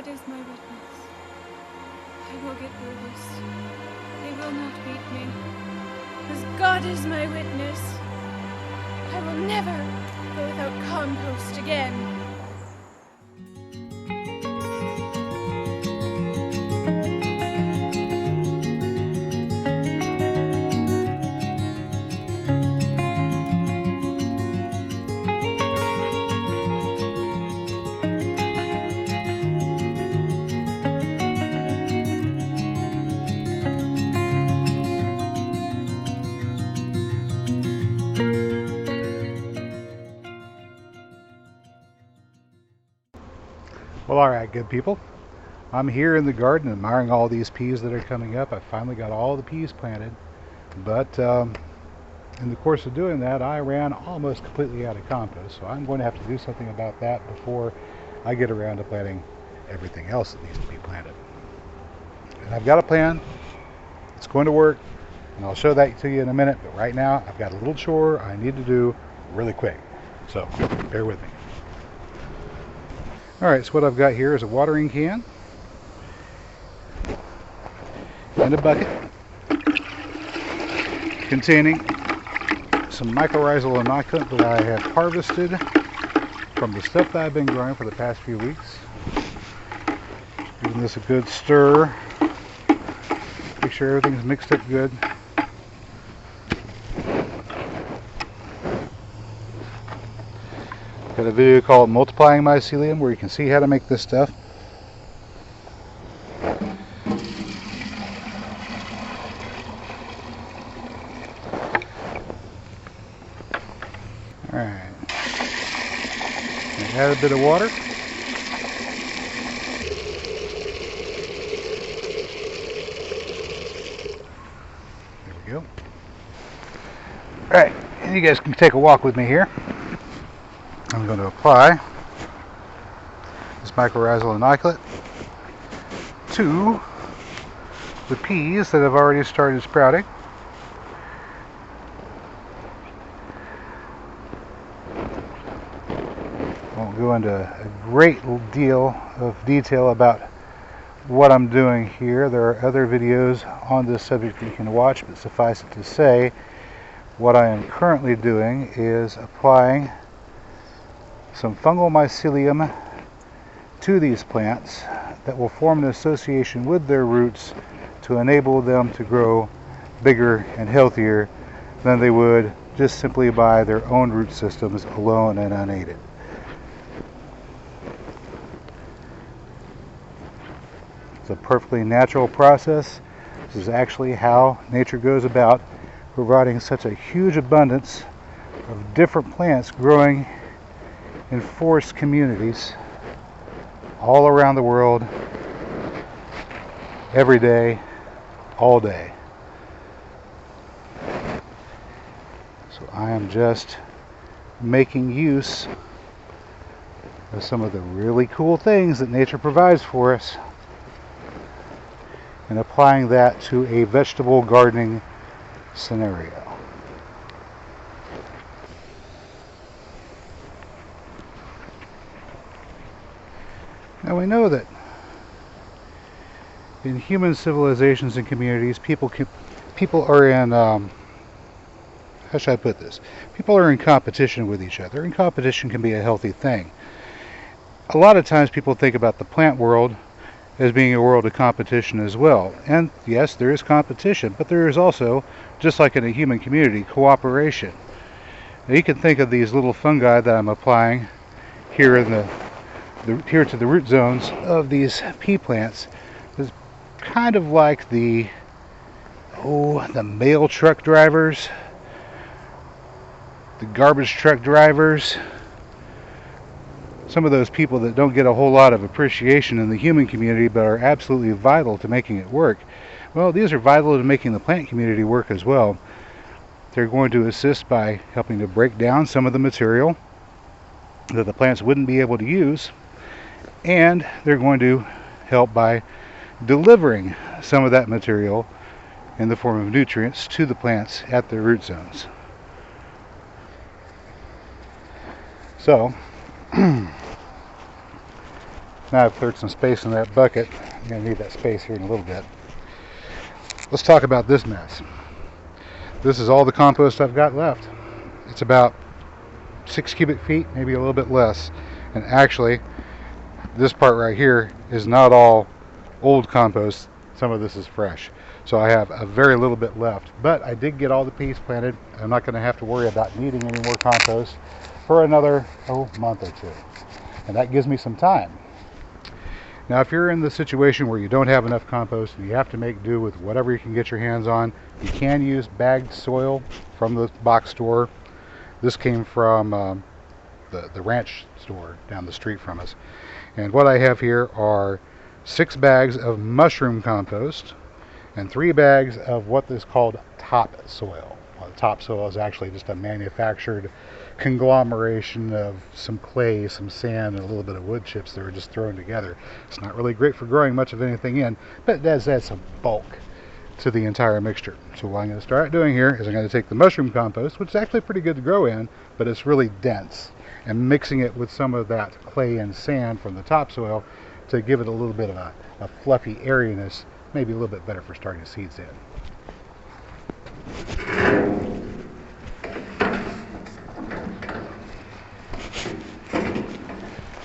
God is my witness. I will get through this. They will not beat me. Because God is my witness. I will never go without compost again. Well, alright, good people. I'm here in the garden admiring all these peas that are coming up. I finally got all the peas planted, but in the course of doing that, I ran almost completely out of compost, so I'm going to have to do something about that before I get around to planting everything else that needs to be planted. And I've got a plan. It's going to work, and I'll show that to you in a minute, but right now I've got a little chore I need to do really quick, so bear with me. Alright, so what I've got here is a watering can and a bucket containing some mycorrhizal inoculant that I have harvested from the stuff that I've been growing for the past few weeks. Giving this a good stir. Make sure everything's mixed up good. Got a video called Multiplying Mycelium where you can see how to make this stuff. Alright. Add a bit of water. There we go. Alright, and you guys can take a walk with me here. I'm going to apply this mycorrhizal inoculant to the peas that have already started sprouting. Won't go into a great deal of detail about what I'm doing here. There are other videos on this subject that you can watch, but suffice it to say, what I am currently doing is applying some fungal mycelium to these plants that will form an association with their roots to enable them to grow bigger and healthier than they would just simply by their own root systems alone and unaided. It's a perfectly natural process. This is actually how nature goes about providing such a huge abundance of different plants growing in forest communities all around the world, every day, all day. So I am just making use of some of the really cool things that nature provides for us and applying that to a vegetable gardening scenario. Now we know that in human civilizations and communities, people are in, how should I put this? People are in competition with each other, and competition can be a healthy thing. A lot of times people think about the plant world as being a world of competition as well. And yes, there is competition, but there is also, just like in a human community, cooperation. Now you can think of these little fungi that I'm applying here in here to the root zones of these pea plants is kind of like the mail truck drivers, the garbage truck drivers, some of those people that don't get a whole lot of appreciation in the human community but are absolutely vital to making it work. Well, these are vital to making the plant community work as well. They're going to assist by helping to break down some of the material that the plants wouldn't be able to use, and they're going to help by delivering some of that material in the form of nutrients to the plants at their root zones. So Now I've cleared some space in that bucket. I'm going to need that space here in a little bit. Let's talk about this mess. This is all the compost I've got left. It's about 6 cubic feet, maybe a little bit less. And actually, this part right here is not all old compost. Some of this is fresh. So I have a very little bit left. But I did get all the peas planted. I'm not going to have to worry about needing any more compost for another month or two. And that gives me some time. Now, if you're in the situation where you don't have enough compost and you have to make do with whatever you can get your hands on, you can use bagged soil from the box store. This came from the ranch store down the street from us. And what I have here are 6 bags of mushroom compost and 3 bags of what is called topsoil. Well, topsoil is actually just a manufactured conglomeration of some clay, some sand, and a little bit of wood chips that are just thrown together. It's not really great for growing much of anything in, but it does add some bulk to the entire mixture. So what I'm going to start doing here is I'm going to take the mushroom compost, which is actually pretty good to grow in, but it's really dense, and mixing it with some of that clay and sand from the topsoil to give it a little bit of a fluffy airiness, maybe a little bit better for starting seeds in.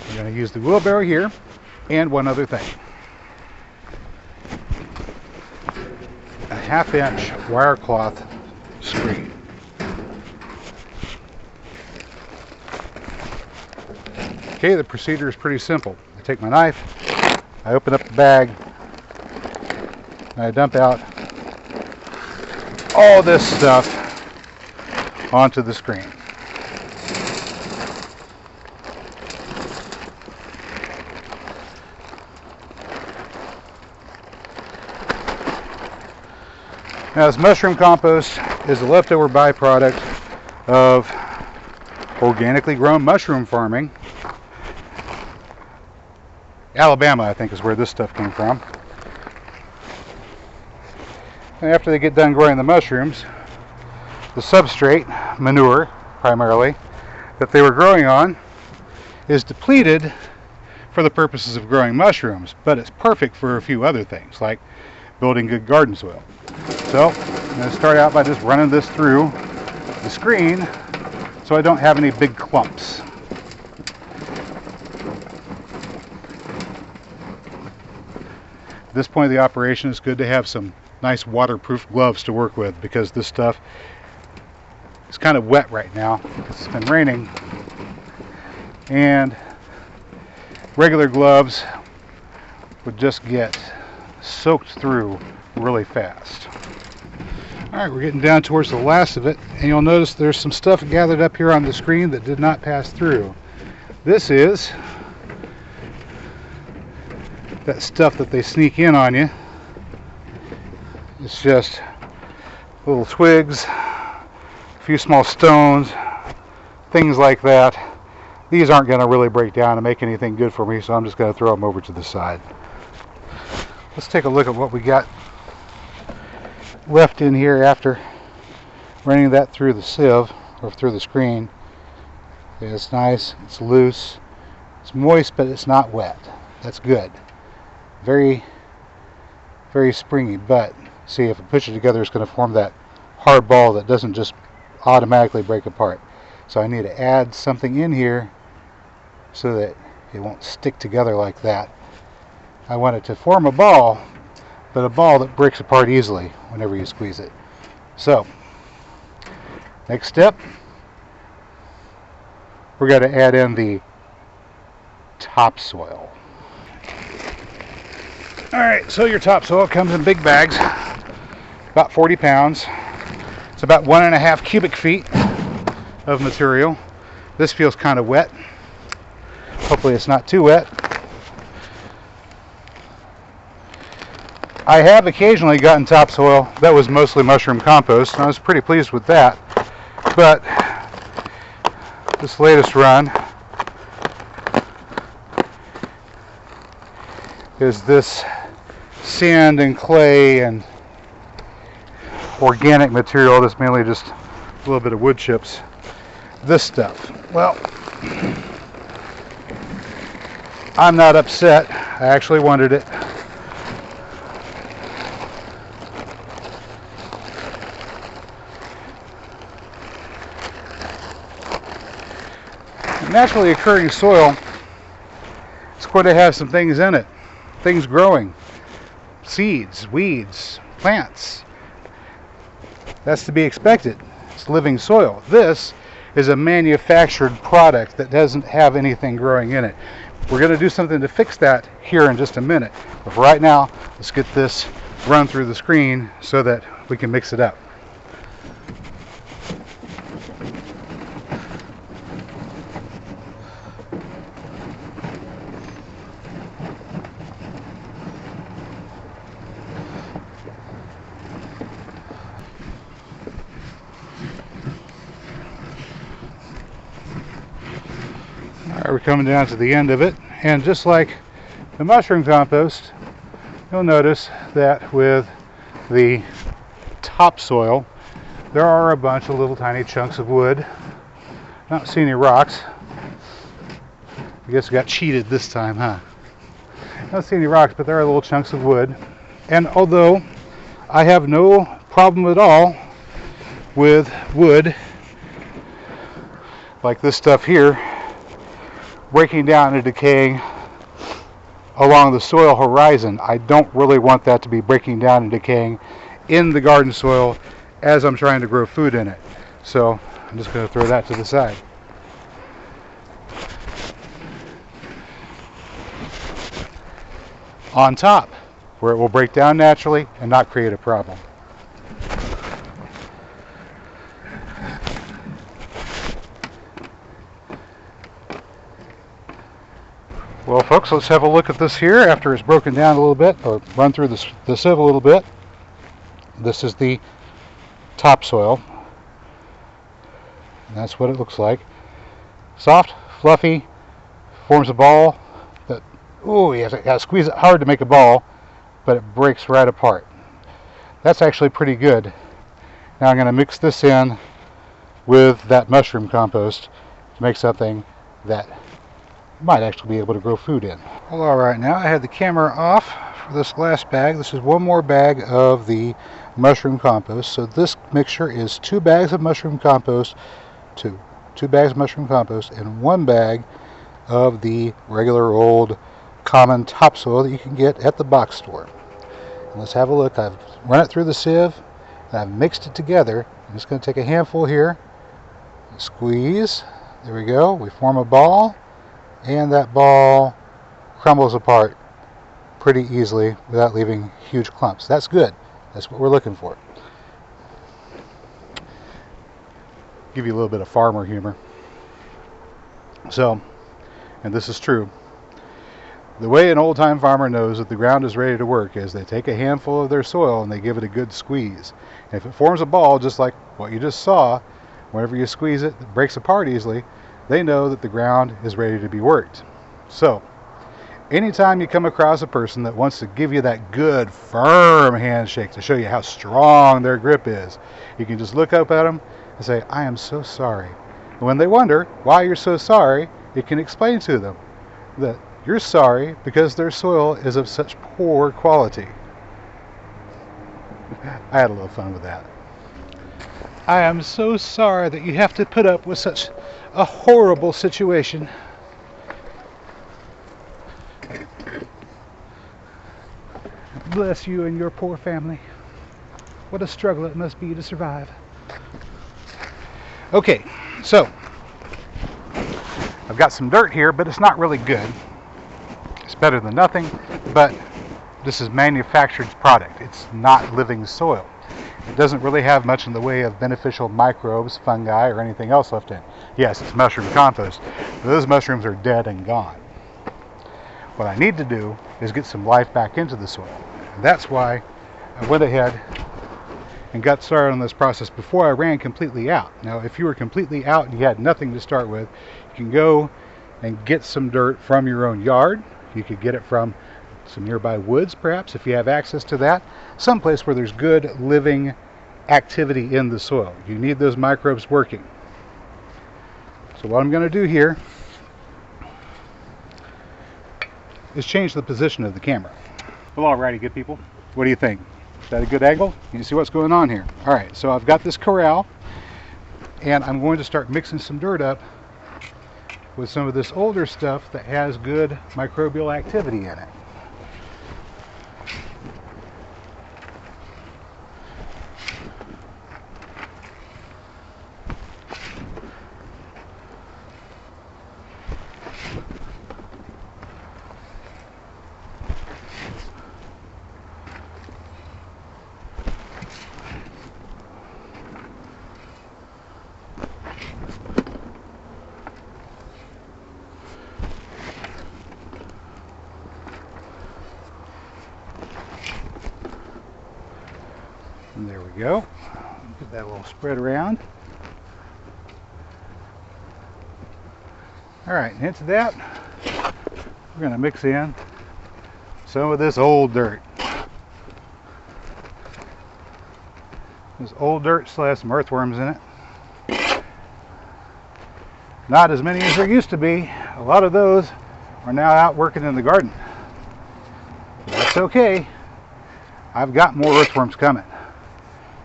I'm going to use the wheelbarrow here, and one other thing. A 1/2-inch wire cloth screen. Okay, the procedure is pretty simple. I take my knife, I open up the bag, and I dump out all this stuff onto the screen. Now, this mushroom compost is a leftover byproduct of organically grown mushroom farming. Alabama, I think, is where this stuff came from. And after they get done growing the mushrooms, the substrate, manure primarily, that they were growing on is depleted for the purposes of growing mushrooms, but it's perfect for a few other things, like building good garden soil. So I'm going to start out by just running this through the screen so I don't have any big clumps. At this point of the operation, it's good to have some nice waterproof gloves to work with, because this stuff is kind of wet right now because it's been raining, and regular gloves would just get soaked through really fast. Alright, we're getting down towards the last of it, and you'll notice there's some stuff gathered up here on the screen that did not pass through. This is that stuff that they sneak in on you. It's just little twigs, a few small stones, things like that. These aren't going to really break down and make anything good for me, so I'm just going to throw them over to the side. Let's take a look at what we got left in here after running that through the sieve, or through the screen. It's nice, it's loose, it's moist, but it's not wet. That's good. Very, very springy, but see, if I push it together, it's going to form that hard ball that doesn't just automatically break apart. So I need to add something in here so that it won't stick together like that. I want it to form a ball, but a ball that breaks apart easily whenever you squeeze it. So, next step, we're going to add in the topsoil. Alright, so your topsoil comes in big bags, about 40 pounds. It's about 1.5 cubic feet of material. This feels kind of wet. Hopefully it's not too wet. I have occasionally gotten topsoil that was mostly mushroom compost, and I was pretty pleased with that. But this latest run is this sand and clay and organic material that's mainly just a little bit of wood chips. This stuff, well, I'm not upset. I actually wanted it. Naturally occurring soil is going to have some things in it. Things growing. Seeds, weeds, plants. That's to be expected. It's living soil. This is a manufactured product that doesn't have anything growing in it. We're going to do something to fix that here in just a minute. But for right now, let's get this run through the screen so that we can mix it up. We're coming down to the end of it, and just like the mushroom compost, you'll notice that with the topsoil there are a bunch of little tiny chunks of wood. I don't see any rocks. I guess I got cheated this time, huh? I don't see any rocks, but there are little chunks of wood. And although I have no problem at all with wood like this stuff here breaking down and decaying along the soil horizon, I don't really want that to be breaking down and decaying in the garden soil as I'm trying to grow food in it. So I'm just going to throw that to the side. On top, where it will break down naturally and not create a problem. Well, folks, let's have a look at this here after it's broken down a little bit, or run through the sieve a little bit. This is the topsoil, and that's what it looks like. Soft, fluffy, forms a ball that, ooh, you got to squeeze it hard to make a ball, but it breaks right apart. That's actually pretty good. Now I'm going to mix this in with that mushroom compost to make something that might actually be able to grow food in. Well, alright, now I have the camera off for this last bag. This is one more bag of the mushroom compost. So this mixture is 2 bags of mushroom compost, two bags of mushroom compost, and 1 bag of the regular old common topsoil that you can get at the box store. And let's have a look. I've run it through the sieve and I've mixed it together. I'm just going to take a handful here, squeeze. There we go. We form a ball. And that ball crumbles apart pretty easily without leaving huge clumps. That's good. That's what we're looking for. Give you a little bit of farmer humor. So, and this is true, the way an old-time farmer knows that the ground is ready to work is they take a handful of their soil and they give it a good squeeze. And if it forms a ball just like what you just saw, whenever you squeeze it, it breaks apart easily. They know that the ground is ready to be worked. So, anytime you come across a person that wants to give you that good, firm handshake to show you how strong their grip is, you can just look up at them and say, "I am so sorry." And when they wonder why you're so sorry, you can explain to them that you're sorry because their soil is of such poor quality. I had a little fun with that. I am so sorry that you have to put up with such a horrible situation. Bless you and your poor family. What a struggle it must be to survive. Okay, so I've got some dirt here, but it's not really good. It's better than nothing, but this is manufactured product. It's not living soil. It doesn't really have much in the way of beneficial microbes, fungi, or anything else left in. Yes, it's mushroom compost, but those mushrooms are dead and gone. What I need to do is get some life back into the soil. And that's why I went ahead and got started on this process before I ran completely out. Now, if you were completely out and you had nothing to start with, you can go and get some dirt from your own yard. You could get it from some nearby woods, perhaps, if you have access to that. Someplace where there's good living activity in the soil. You need those microbes working. So what I'm going to do here is change the position of the camera. Well, alrighty, good people. What do you think? Is that a good angle? You see what's going on here? Alright, so I've got this corral, and I'm going to start mixing some dirt up with some of this older stuff that has good microbial activity in it. And there we go. Get that a little spread around. Alright, and into that, we're going to mix in some of this old dirt. This old dirt still has some earthworms in it. Not as many as there used to be. A lot of those are now out working in the garden. That's okay. I've got more earthworms coming.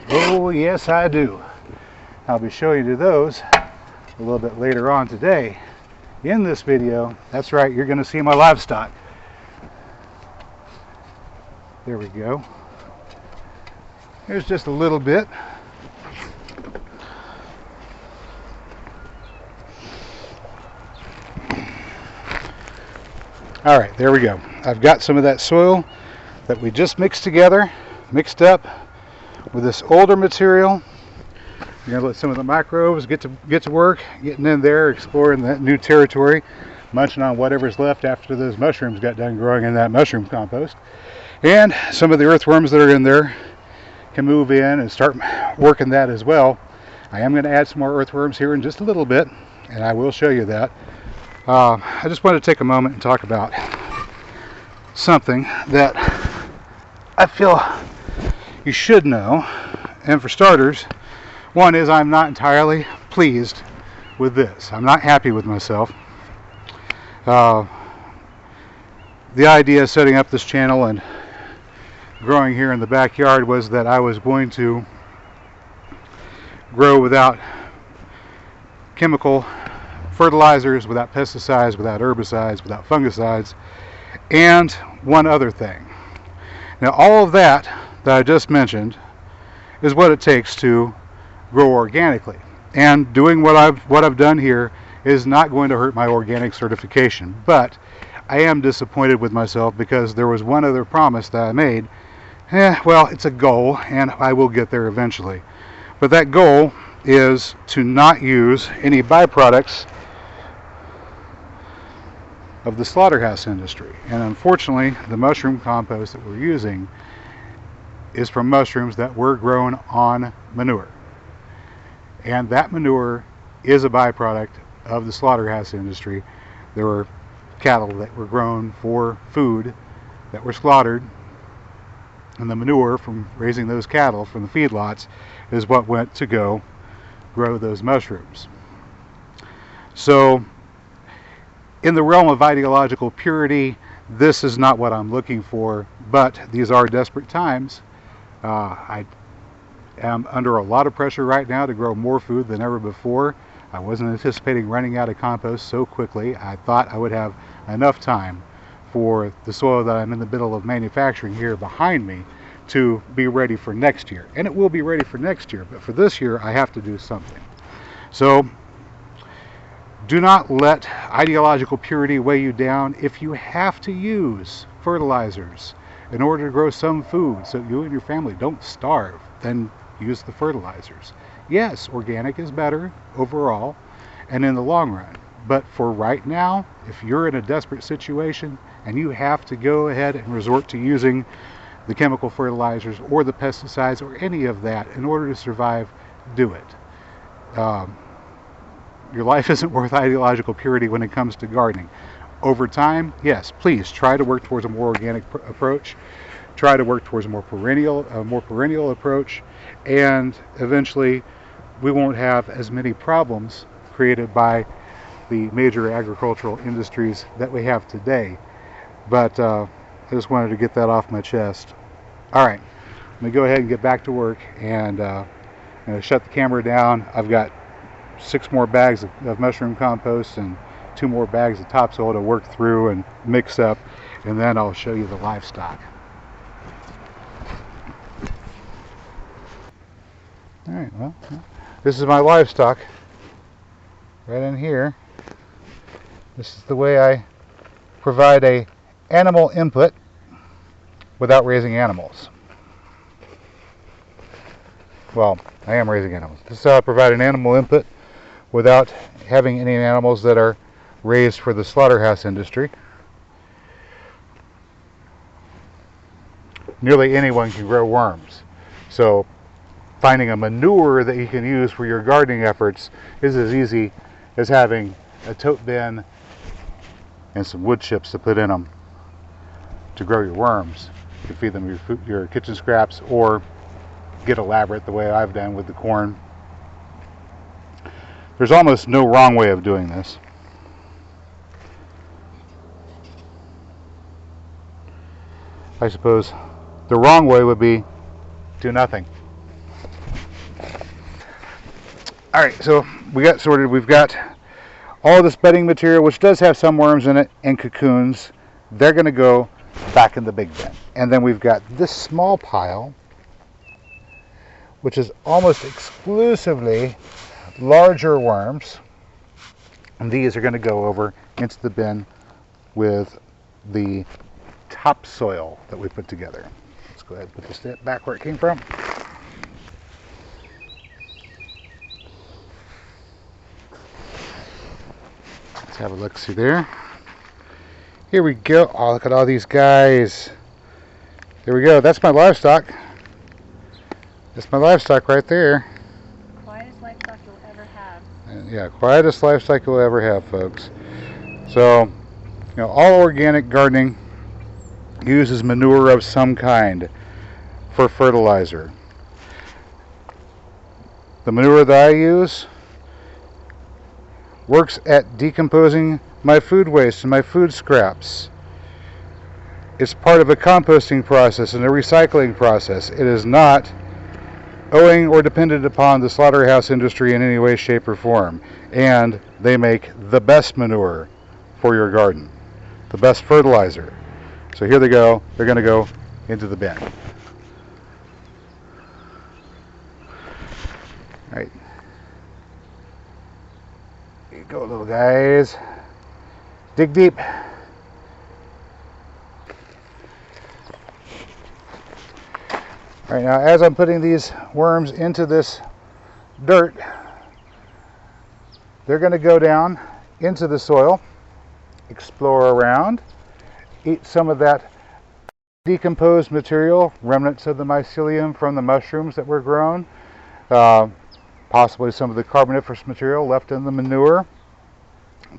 Oh yes, I do. I'll be showing you those a little bit later on today in this video. That's right, you're going to see my livestock. There we go. There's just a little bit. All right, there we go. I've got some of that soil that we just mixed up with this older material. We're going to let some of the microbes get to work, getting in there, exploring that new territory, munching on whatever's left after those mushrooms got done growing in that mushroom compost. And some of the earthworms that are in there can move in and start working that as well. I am going to add some more earthworms here in just a little bit, and I will show you that. I just wanted to take a moment and talk about something that I feel you should know. And for starters, one is I'm not entirely pleased with this. I'm not happy with myself. The idea of setting up this channel and growing here in the backyard was that I was going to grow without chemical fertilizers, without pesticides, without herbicides, without fungicides, and one other thing. Now all of that I just mentioned is what it takes to grow organically, and doing what I've done here is not going to hurt my organic certification. But I am disappointed with myself because there was one other promise that I made. Well, it's a goal, and I will get there eventually. But that goal is to not use any byproducts of the slaughterhouse industry. And unfortunately, the mushroom compost that we're using is from mushrooms that were grown on manure. And that manure is a byproduct of the slaughterhouse industry. There were cattle that were grown for food that were slaughtered, and the manure from raising those cattle from the feedlots is what went to go grow those mushrooms. So in the realm of ideological purity, this is not what I'm looking for, but these are desperate times. I am under a lot of pressure right now to grow more food than ever before. I wasn't anticipating running out of compost so quickly. I thought I would have enough time for the soil that I'm in the middle of manufacturing here behind me to be ready for next year. And it will be ready for next year, but for this year I have to do something. So do not let ideological purity weigh you down. If you have to use fertilizers in order to grow some food so you and your family don't starve, then use the fertilizers. Yes, organic is better overall and in the long run, but for right now, if you're in a desperate situation and you have to go ahead and resort to using the chemical fertilizers or the pesticides or any of that in order to survive, do it. Your life isn't worth ideological purity when it comes to gardening. Over time, yes, please try to work towards a more organic approach. Try to work towards a more perennial approach, and eventually we won't have as many problems created by the major agricultural industries that we have today. But I just wanted to get that off my chest. All right, let me go ahead and get back to work and shut the camera down. I've got 6 more bags of mushroom compost and 2 more bags of topsoil to work through and mix up, and then I'll show you the livestock. All right, well, this is my livestock right in here. This is the way I provide a animal input without raising animals. Well, I am raising animals. This is how I provide an animal input without having any animals that are raised for the slaughterhouse industry. Nearly anyone can grow worms. So finding a manure that you can use for your gardening efforts is as easy as having a tote bin and some wood chips to put in them to grow your worms. You can feed them your kitchen scraps, or get elaborate the way I've done with the corn. There's almost no wrong way of doing this. I suppose the wrong way would be do nothing. All right, so we got sorted. We've got all this bedding material, which does have some worms in it, and cocoons. They're going to go back in the big bin. And then we've got this small pile, which is almost exclusively larger worms. And these are going to go over into the bin with the topsoil that we put together. Let's go ahead and put this back where it came from. Let's have a look, see there. Here we go. Oh, look at all these guys. There we go. That's my livestock. That's my livestock right there. Quietest livestock you'll ever have. And yeah, quietest livestock you'll ever have, folks. So, all organic gardening uses manure of some kind for fertilizer. The manure that I use works at decomposing my food waste and my food scraps. It's part of a composting process and a recycling process. It is not owing or dependent upon the slaughterhouse industry in any way, shape, or form. And they make the best manure for your garden, the best fertilizer. So here they go. They're going to go into the bin. All right. Here you go, little guys. Dig deep. All right, now as I'm putting these worms into this dirt, they're going to go down into the soil, explore around, eat some of that decomposed material, remnants of the mycelium from the mushrooms that were grown, possibly some of the carboniferous material left in the manure.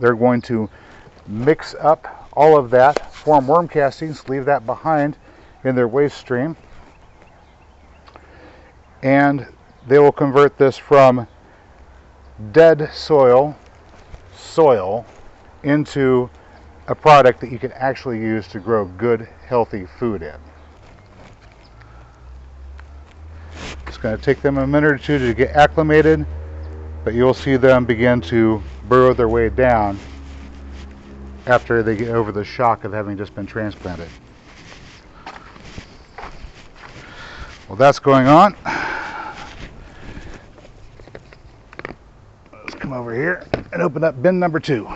They're going to mix up all of that, form worm castings, leave that behind in their waste stream, and they will convert this from dead soil into a product that you can actually use to grow good, healthy food in. It's going to take them a minute or two to get acclimated, but you'll see them begin to burrow their way down after they get over the shock of having just been transplanted. Well, that's going on. Let's come over here and open up bin number 2.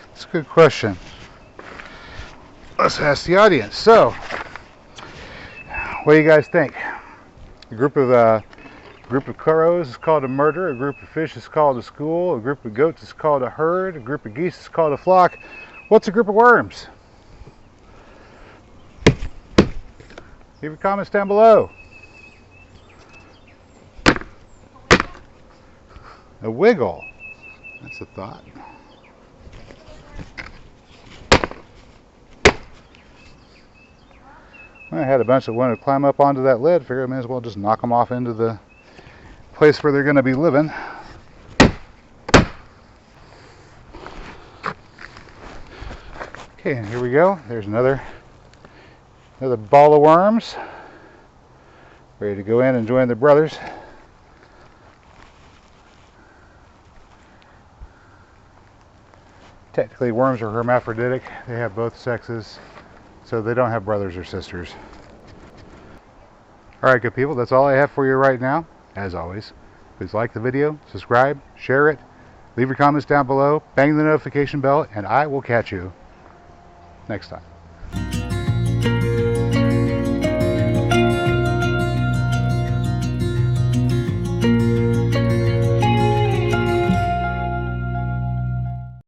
That's a good question. Let's ask the audience. So, what do you guys think? A group of crows is called a murder. A group of fish is called a school. A group of goats is called a herd. A group of geese is called a flock. What's a group of worms? Leave your comments down below. A wiggle. That's a thought. I had a bunch that wanted to climb up onto that lid. Figured I may as well just knock them off into the place where they're going to be living. Okay, and here we go. There's another ball of worms. Ready to go in and join the brothers. Technically, worms are hermaphroditic. They have both sexes, so they don't have brothers or sisters. Alright, good people, that's all I have for you right now. As always, please like the video, subscribe, share it, leave your comments down below, bang the notification bell, and I will catch you next time.